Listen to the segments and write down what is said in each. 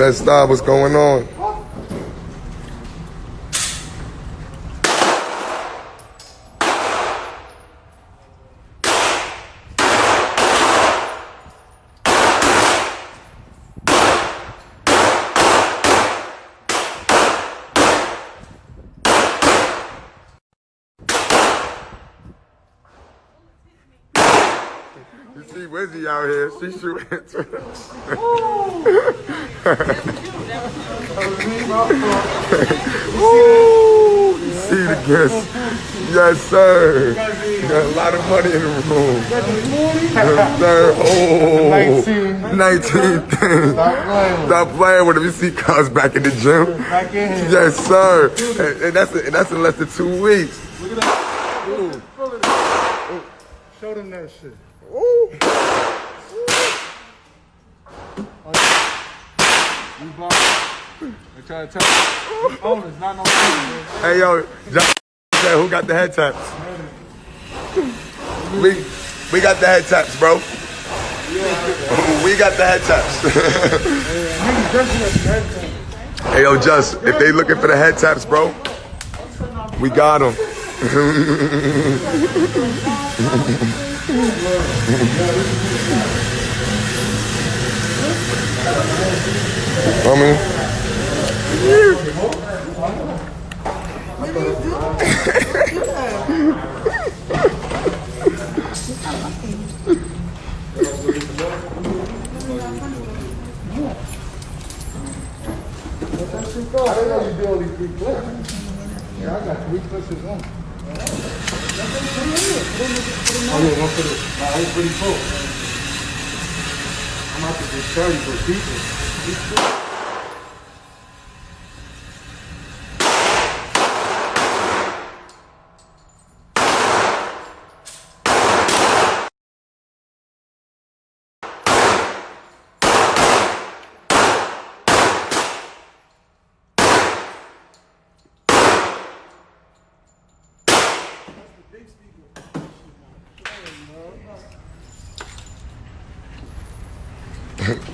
Best Style, what's going on? You see Wizzy out here, she shooting too. Ooh, you see the guest. Yes, sir. You got a lot of money in the room. Yes, sir. Oh, 19 things. Stop playing with him. You see cuz back in the gym. Yes, sir. And that's in less than 2 weeks. Look at that. Ooh. Show them that shit. Ooh. They try to tell owners, not no owners. Hey, yo, John said, who got the head taps? We got the head taps, bro. We got the head taps. Hey, yo, Just, if they looking for the head taps, bro, we got them. Homie. I didn't know you did all these 3 clips. Yeah, I got 3 clips in one. Oh yeah, one for the whole pretty full. I'm about to just tell you for people.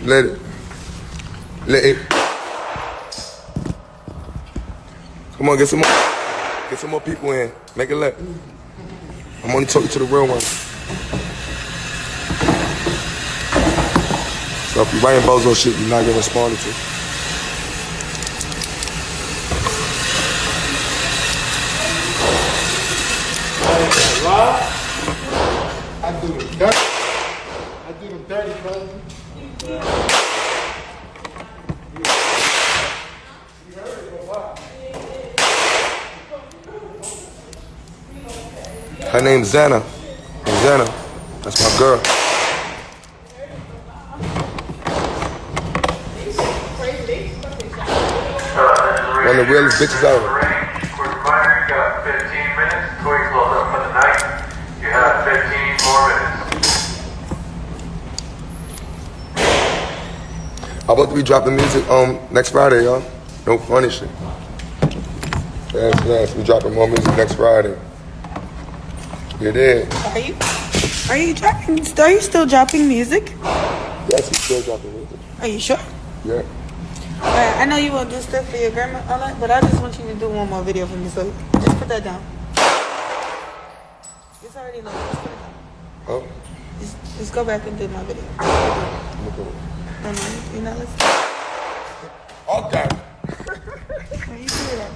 Let it. Come on, get some more people in. Make it lit. I'm only talking to the real ones. So if you're writing bozo shit, you're not getting responded to. I do them dirty. I do them dirty, brother. Her name's Xana. Xana. That's my girl. One of the realest bitches out there. We're firing. You got 15 minutes. Twig's closed up for the night. You have 15 more minutes. I'm about to be dropping music next Friday, y'all. No funny shit. Yes, we dropping more music next Friday. You did. Are you still dropping music? Yes, we still dropping music. Are you sure? Yeah. Alright, I know you won't do stuff for your grandma, all that, but I just want you to do one more video for me, so just put that down. It's already loaded. Just put it down. Oh. Just go back and do my video. No, you're not listening. Okay. Well, you do that.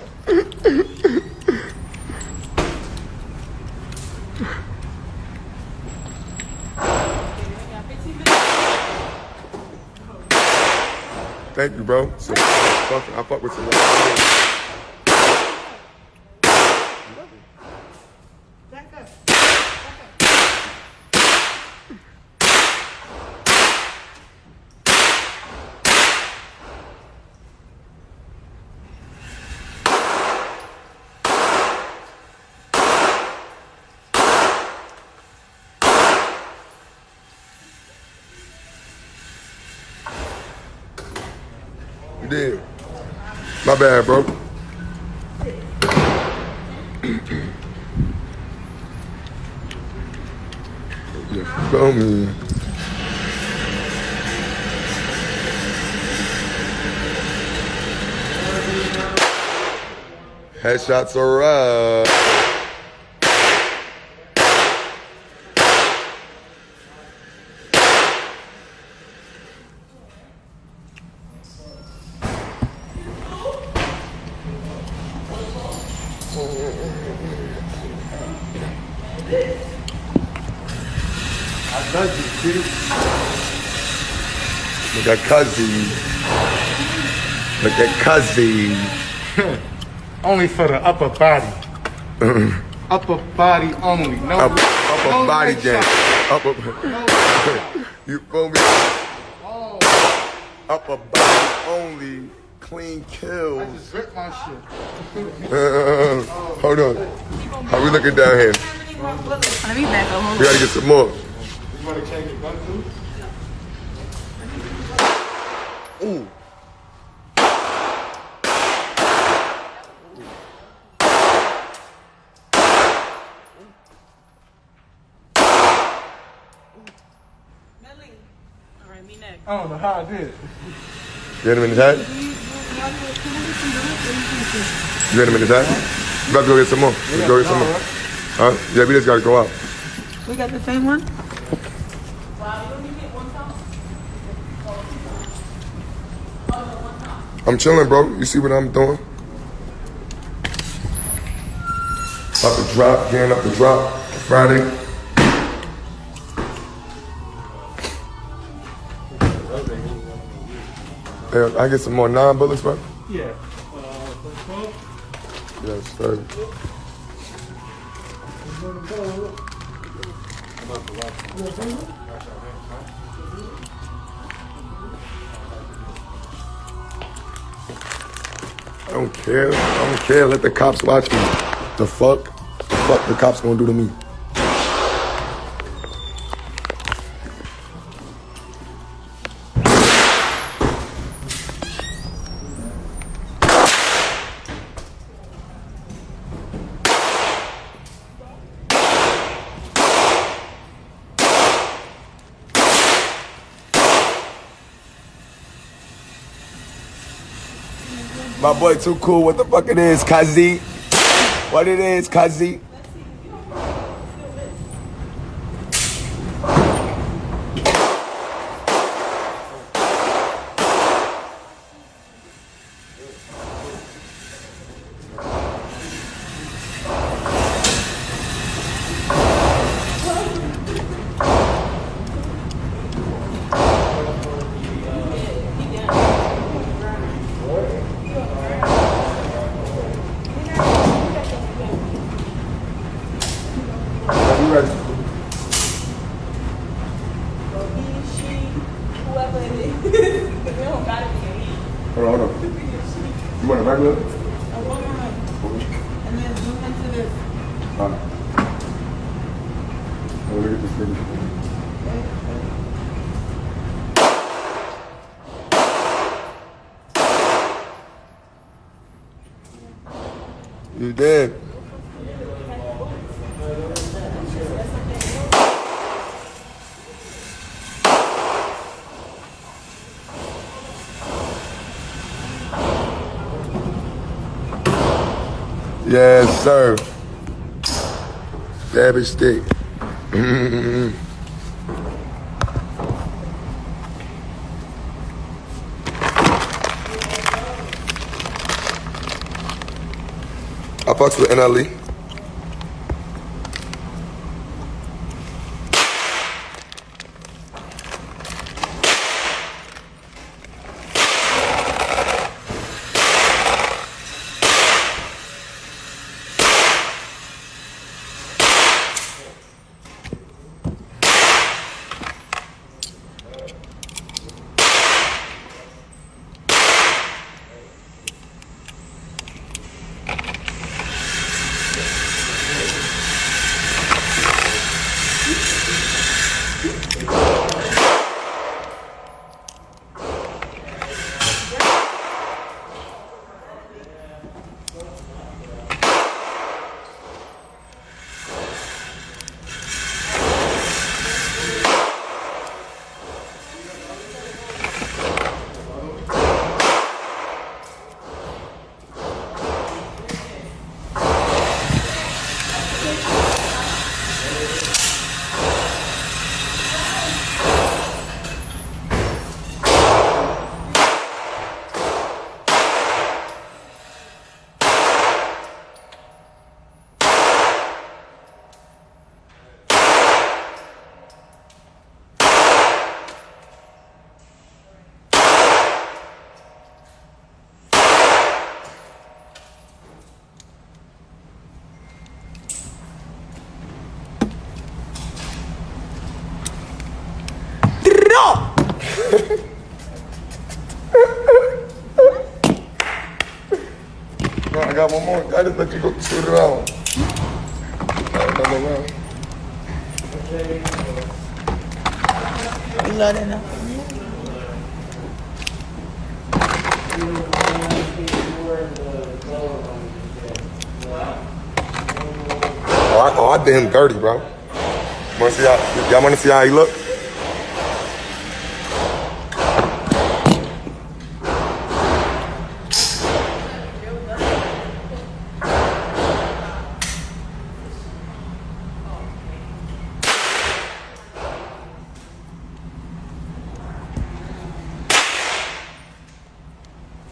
Thank you, bro. So, I fuck with you. Back up. You did. My bad, bro. You feel me? Headshots are up. I dug you, kid. Look at Cuzzy. Look at Cuzzy. Only for the upper body. Upper body only. No, Upper body game. Upper. You feel me? Upper body only. Clean kills. I just ripped my shit. Hold on. How we looking down here? Let me back up. We gotta get some more. You want to change your gun too? Ooh. Alright, me next. I don't know how I did it. You hit him in his head? You hit him in his head? We about to go get some more. Let's go get some more. Huh? Yeah, we just gotta go out. We got the same one? I'm chilling, bro. You see what I'm doing? Up the drop, getting up the drop. Friday. Yeah, I get some more 9 bullets, bro? Yeah. Yes, sir. I don't care. I don't care. Let the cops watch me. The fuck? The fuck the cops gonna do to me? My boy too cool. What the fuck it is, Kazi? What it is, Kazi? Hold on. You want a regular? And then zoom into this. Alright. Look at this thing. You did. Yes, sir. Savage stick. I fucks with NLE. it up. No, I got one more. I just let you go shoot it out. Another round. You love that now? Oh, I did him dirty, bro. Y'all wanna see how he look?